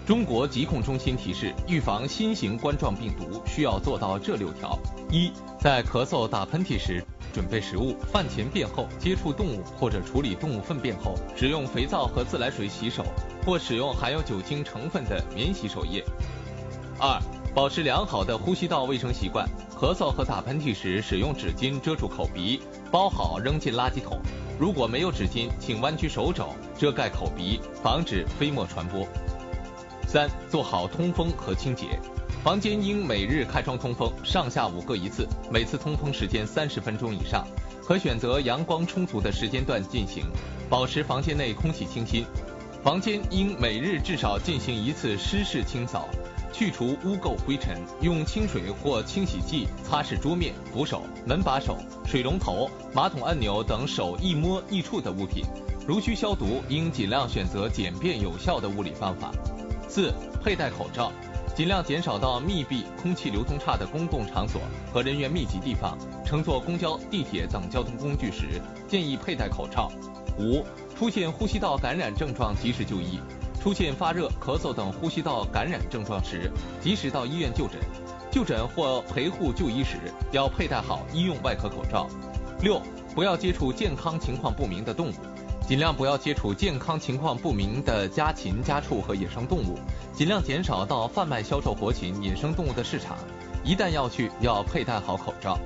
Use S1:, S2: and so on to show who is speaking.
S1: 中国疾控中心提示，预防新型冠状病毒需要做到这6条：一，在咳嗽、打喷嚏时，准备食物，饭前便后接触动物或者处理动物粪便后，使用肥皂和自来水洗手，或使用含有酒精成分的免洗手液。2，保持良好的呼吸道卫生习惯，咳嗽和打喷嚏时使用纸巾遮住口鼻，包好扔进垃圾桶。如果没有纸巾，请弯曲手肘遮盖口鼻，防止飞沫传播。3，做好通风和清洁，房间应每日开窗通风，上下午各一次，每次通风时间30分钟以上，可选择阳光充足的时间段进行，保持房间内空气清新。房间应每日至少进行1次湿式清扫，去除污垢灰尘，用清水或清洗剂擦拭桌面、扶手、门把手、水龙头、马桶按钮等手易摸易触的物品。如需消毒，应尽量选择简便有效的物理方法。4，佩戴口罩，尽量减少到密闭、空气流通差的公共场所和人员密集地方。乘坐公交、地铁等交通工具时，建议佩戴口罩。5，出现呼吸道感染症状及时就医。出现发热、咳嗽等呼吸道感染症状时，及时到医院就诊。就诊或陪护就医时，要佩戴好医用外科口罩。6，不要接触健康情况不明的动物，尽量不要接触健康情况不明的家禽、家畜和野生动物，尽量减少到贩卖销售活禽、野生动物的市场。一旦要去，要佩戴好口罩。